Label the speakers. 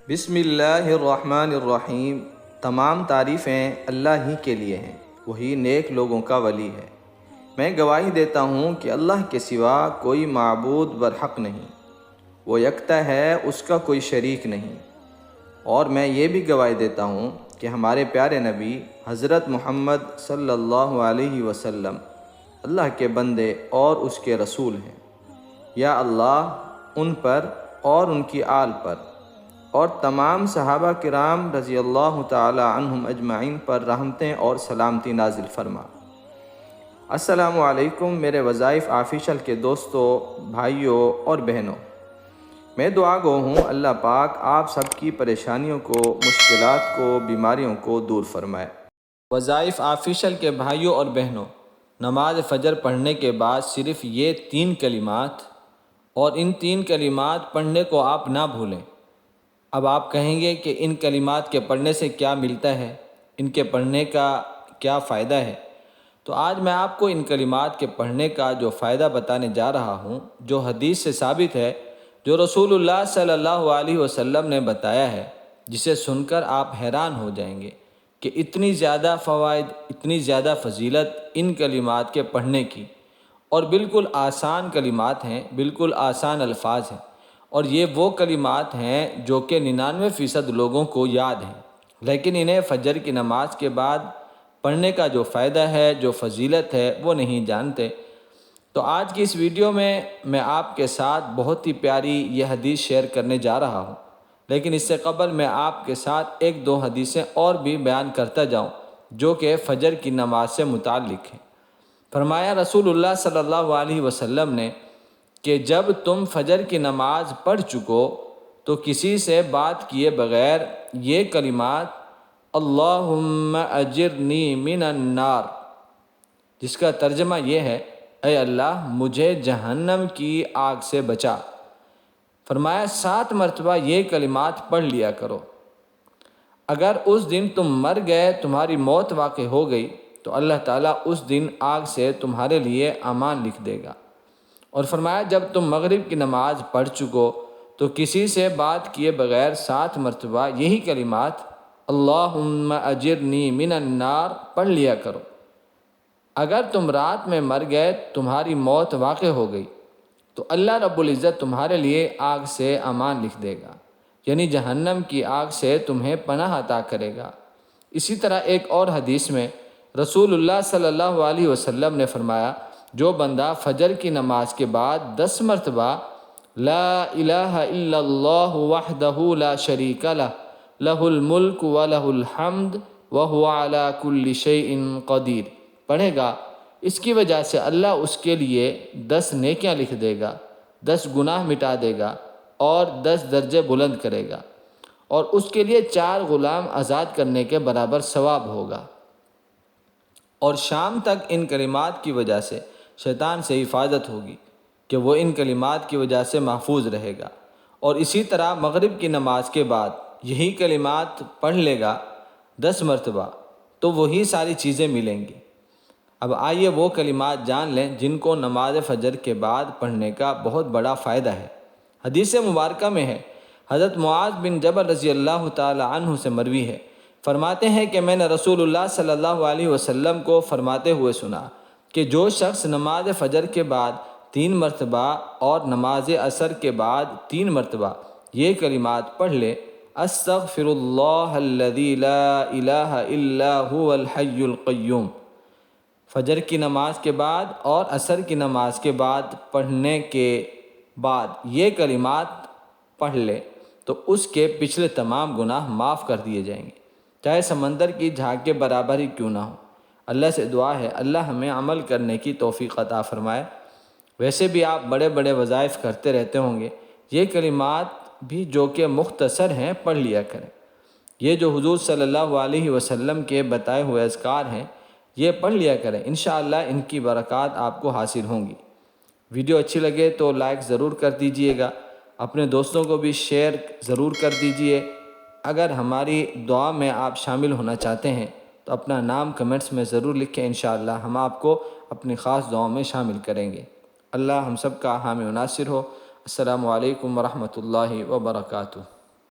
Speaker 1: بسم اللہ الرحمن الرحیم۔ تمام تعریفیں اللہ ہی کے لیے ہیں، وہی نیک لوگوں کا ولی ہے۔ میں گواہی دیتا ہوں کہ اللہ کے سوا کوئی معبود برحق نہیں، وہ یکتا ہے، اس کا کوئی شریک نہیں۔ اور میں یہ بھی گواہی دیتا ہوں کہ ہمارے پیارے نبی حضرت محمد صلی اللہ علیہ وسلم اللہ کے بندے اور اس کے رسول ہیں۔ یا اللہ ان پر اور ان کی آل پر اور تمام صحابہ کرام رضی اللہ تعالی عنہم اجمعین پر رحمتیں اور سلامتی نازل فرما۔ السلام علیکم میرے وظائف آفیشل کے دوستوں، بھائیوں اور بہنوں۔ میں دعا گو ہوں اللہ پاک آپ سب کی پریشانیوں کو، مشکلات کو، بیماریوں کو دور فرمائے۔ وظائف آفیشل کے بھائیوں اور بہنوں، نماز فجر پڑھنے کے بعد صرف یہ 3 کلمات اور ان 3 کلمات پڑھنے کو آپ نہ بھولیں۔ اب آپ کہیں گے کہ ان کلمات کے پڑھنے سے کیا ملتا ہے، ان کے پڑھنے کا کیا فائدہ ہے؟ تو آج میں آپ کو ان کلمات کے پڑھنے کا جو فائدہ بتانے جا رہا ہوں، جو حدیث سے ثابت ہے، جو رسول اللہ صلی اللہ علیہ وسلم نے بتایا ہے، جسے سن کر آپ حیران ہو جائیں گے کہ اتنی زیادہ فوائد، اتنی زیادہ فضیلت ان کلمات کے پڑھنے کی، اور بالکل آسان کلمات ہیں، بالکل آسان الفاظ ہیں، اور یہ وہ کلمات ہیں جو کہ 99% لوگوں کو یاد ہیں، لیکن انہیں فجر کی نماز کے بعد پڑھنے کا جو فائدہ ہے، جو فضیلت ہے، وہ نہیں جانتے۔ تو آج کی اس ویڈیو میں آپ کے ساتھ بہت ہی پیاری یہ حدیث شیئر کرنے جا رہا ہوں، لیکن اس سے قبل میں آپ کے ساتھ 1-2 حدیثیں اور بھی بیان کرتا جاؤں جو کہ فجر کی نماز سے متعلق ہیں۔ فرمایا رسول اللہ صلی اللہ علیہ وسلم نے کہ جب تم فجر کی نماز پڑھ چکو تو کسی سے بات کیے بغیر یہ کلمات اللہم اجرنی من النار، جس کا ترجمہ یہ ہے اے اللہ مجھے جہنم کی آگ سے بچا، فرمایا 7 مرتبہ یہ کلمات پڑھ لیا کرو۔ اگر اس دن تم مر گئے، تمہاری موت واقع ہو گئی، تو اللہ تعالیٰ اس دن آگ سے تمہارے لیے امان لکھ دے گا۔ اور فرمایا جب تم مغرب کی نماز پڑھ چکو تو کسی سے بات کیے بغیر 7 مرتبہ یہی کلمات اللہم اجرنی من النار پڑھ لیا کرو۔ اگر تم رات میں مر گئے، تمہاری موت واقع ہو گئی، تو اللہ رب العزت تمہارے لیے آگ سے امان لکھ دے گا، یعنی جہنم کی آگ سے تمہیں پناہ عطا کرے گا۔ اسی طرح ایک اور حدیث میں رسول اللہ صلی اللہ علیہ وسلم نے فرمایا جو بندہ فجر کی نماز کے بعد 10 مرتبہ لا الہ الا اللہ وحدہ لا شریک لہ لہ الملک ولہ الحمد وہو علی کل شیء قدیر پڑھے گا، اس کی وجہ سے اللہ اس کے لیے 10 نیکیاں لکھ دے گا، 10 گناہ مٹا دے گا اور 10 درجے بلند کرے گا، اور اس کے لیے 4 غلام آزاد کرنے کے برابر ثواب ہوگا۔ اور شام تک ان کلمات کی وجہ سے شیطان سے حفاظت ہوگی کہ وہ ان کلمات کی وجہ سے محفوظ رہے گا۔ اور اسی طرح مغرب کی نماز کے بعد یہی کلمات پڑھ لے گا 10 مرتبہ تو وہی ساری چیزیں ملیں گی۔ اب آئیے وہ کلمات جان لیں جن کو نماز فجر کے بعد پڑھنے کا بہت بڑا فائدہ ہے۔ حدیث مبارکہ میں ہے، حضرت معاذ بن جبل رضی اللہ تعالی عنہ سے مروی ہے، فرماتے ہیں کہ میں نے رسول اللہ صلی اللہ علیہ وسلم کو فرماتے ہوئے سنا کہ جو شخص نماز فجر کے بعد 3 مرتبہ اور نماز عصر کے بعد 3 مرتبہ یہ کلمات پڑھ لے استغفر اللہ الذی لا الہ الا هو الحی القیوم، فجر کی نماز کے بعد اور عصر کی نماز کے بعد پڑھنے کے بعد یہ کلمات پڑھ لے تو اس کے پچھلے تمام گناہ معاف کر دیے جائیں گے، چاہے سمندر کی جھاگ کے برابر ہی کیوں نہ ہو۔ اللہ سے دعا ہے اللہ ہمیں عمل کرنے کی توفیق عطا فرمائے۔ ویسے بھی آپ بڑے بڑے وظائف کرتے رہتے ہوں گے، یہ کلمات بھی جو کہ مختصر ہیں پڑھ لیا کریں۔ یہ جو حضور صلی اللہ علیہ وسلم کے بتائے ہوئے اذکار ہیں یہ پڑھ لیا کریں، انشاءاللہ ان کی برکات آپ کو حاصل ہوں گی۔ ویڈیو اچھی لگے تو لائک ضرور کر دیجئے گا، اپنے دوستوں کو بھی شیئر ضرور کر دیجئے۔ اگر ہماری دعا میں آپ شامل ہونا چاہتے ہیں تو اپنا نام کمنٹس میں ضرور لکھیں، انشاءاللہ ہم آپ کو اپنی خاص دعاؤں میں شامل کریں گے۔ اللہ ہم سب کا حامی و ناصر ہو۔ السلام علیکم ورحمۃ اللہ وبرکاتہ۔